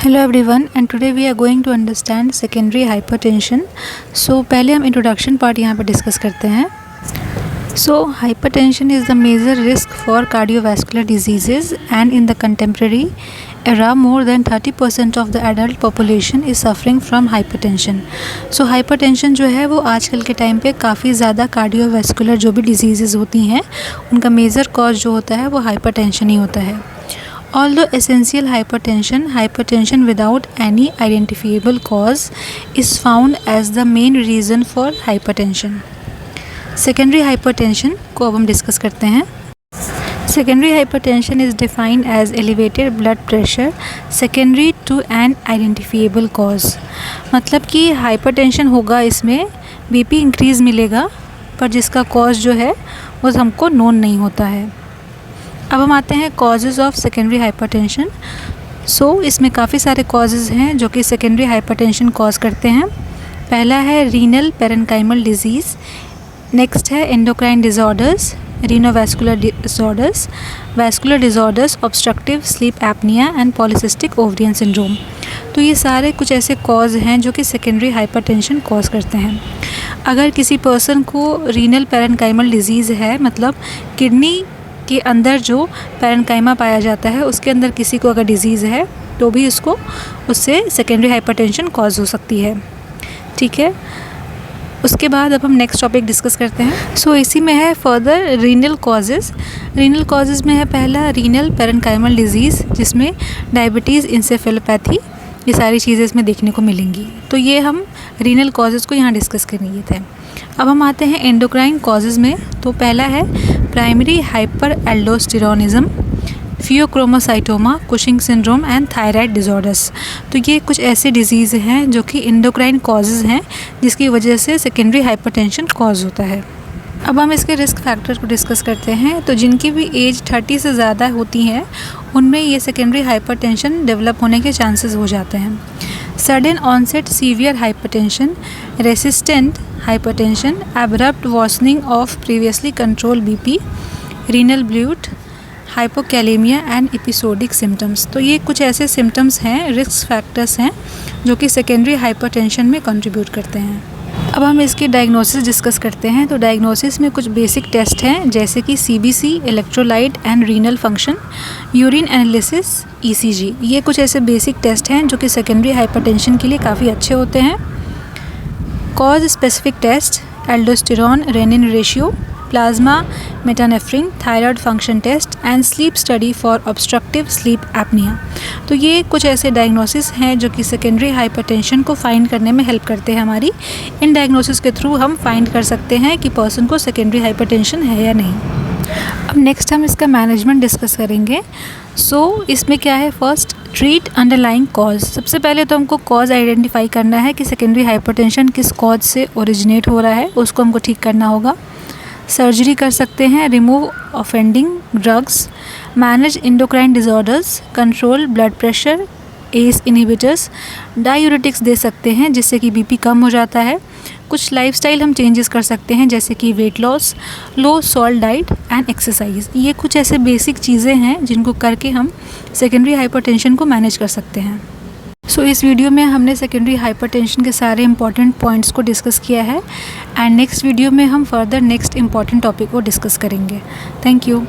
Hello everyone, and today we are going to understand secondary hypertension. So पहले हम introduction part यहाँ पर discuss करते हैं. So hypertension is the major risk for cardiovascular diseases, and in the contemporary era more than 30% of the adult population is suffering from hypertension. So hypertension जो है वो आजकल के टाइम पे काफ़ी ज़्यादा cardiovascular जो भी diseases होती हैं उनका major cause जो होता है वो hypertension ही होता है. Although essential hypertension without any identifiable cause is found as the main reason for hypertension. Secondary hypertension को अब हम डिस्कस करते हैं. Secondary hypertension is defined as elevated blood pressure secondary to an identifiable cause. मतलब कि hypertension होगा, इसमें BP increase मिलेगा, पर जिसका कॉज जो है वो हमको नोन नहीं होता है. अब हम आते हैं कॉजेज़ ऑफ सेकेंडरी हाइपरटेंशन. इसमें काफ़ी सारे कॉजेज़ हैं जो कि सेकेंडरी हाइपरटेंशन कॉज करते हैं. पहला है रीनल पेरेन्काइमल डिजीज़, नेक्स्ट है endocrine disorders, renovascular disorders, vascular disorders, obstructive sleep apnoea and polycystic ovarian syndrome. तो ये सारे कुछ ऐसे कॉज हैं जो कि सेकेंडरी हाइपरटेंशन कॉज करते हैं. अगर किसी पर्सन को रीनल पेरेन्काइमल डिजीज़ है, मतलब किडनी के अंदर जो पेरेन्काइमा पाया जाता है उसके अंदर किसी को अगर डिज़ीज़ है तो भी उससे सेकेंडरी हाइपरटेंशन कॉज हो सकती है. ठीक है, उसके बाद अब हम नेक्स्ट टॉपिक डिस्कस करते हैं. इसी में है further renal causes. Renal causes में है पहला रीनल पेरेन्काइमल डिजीज़, जिसमें डायबिटीज़, इंसेफेलोपैथी, ये सारी चीज़ें इसमें देखने को मिलेंगी. तो ये हम रीनल कॉजेज़ को यहाँ डिस्कस करने थे. अब हम आते हैं एंडोक्राइन कॉजेज़ में. तो पहला है primary hyperaldosteronism, phaeochromocytoma, Cushing syndrome and thyroid disorders. तो ये कुछ ऐसे डिजीज़ हैं जो कि एंडोक्राइन कॉजेज़ हैं जिसकी वजह से सेकेंडरी हाइपरटेंशन कॉज होता है. अब हम इसके रिस्क फैक्टर को डिस्कस करते हैं. तो जिनकी भी एज 30 से ज़्यादा होती है उनमें ये सेकेंडरी हाइपरटेंशन डेवलप होने के चांसेस हो जाते हैं. Sudden onset severe hypertension, resistant hypertension, abrupt worsening of previously controlled BP, renal bleed, hypokalemia and episodic symptoms. तो ये कुछ ऐसे सिम्टम्स हैं, रिस्क फैक्टर्स हैं जो कि सेकेंडरी हाइपरटेंशन में कंट्रीब्यूट करते हैं. अब हम इसकी डायग्नोसिस डिस्कस करते हैं. तो डायग्नोसिस में कुछ बेसिक टेस्ट हैं जैसे कि CBC, electrolyte and renal function, urine analysis, ECG. ये कुछ ऐसे बेसिक टेस्ट हैं जो कि सेकेंडरी हाइपरटेंशन के लिए काफ़ी अच्छे होते हैं. Cause specific test, aldosterone renin ratio, plasma metanephrine, thyroid function test and sleep study for obstructive sleep apnoea. तो ये कुछ ऐसे डायग्नोसिस हैं जो कि सेकेंडरी हाइपरटेंशन को फाइंड करने में हेल्प करते हैं हमारी. इन डायग्नोसिस के थ्रू हम फाइंड कर सकते हैं कि पर्सन को सेकेंडरी हाइपरटेंशन है या नहीं. अब नेक्स्ट हम इसका मैनेजमेंट डिस्कस करेंगे. इसमें क्या है, फर्स्ट ट्रीट अंडरलाइंग कॉज. सबसे पहले तो हमको कॉज आइडेंटिफाई करना है कि सेकेंडरी हाइपरटेंशन किस कॉज से ओरिजिनेट हो रहा है, उसको हमको ठीक करना होगा. सर्जरी कर सकते हैं, remove offending drugs, manage endocrine disorders, control blood pressure, ACE inhibitors, diuretics दे सकते हैं जिससे कि BP कम हो जाता है. कुछ लाइफस्टाइल हम चेंजेस कर सकते हैं जैसे कि weight loss, low salt diet and exercise. ये कुछ ऐसे बेसिक चीज़ें हैं जिनको करके हम सेकेंडरी हाइपरटेंशन को मैनेज कर सकते हैं. इस वीडियो में हमने सेकेंडरी हाइपरटेंशन के सारे इंपॉर्टेंट पॉइंट्स को डिस्कस किया है, एंड नेक्स्ट वीडियो में हम फर्दर नेक्स्ट इंपॉर्टेंट टॉपिक को डिस्कस करेंगे. Thank you.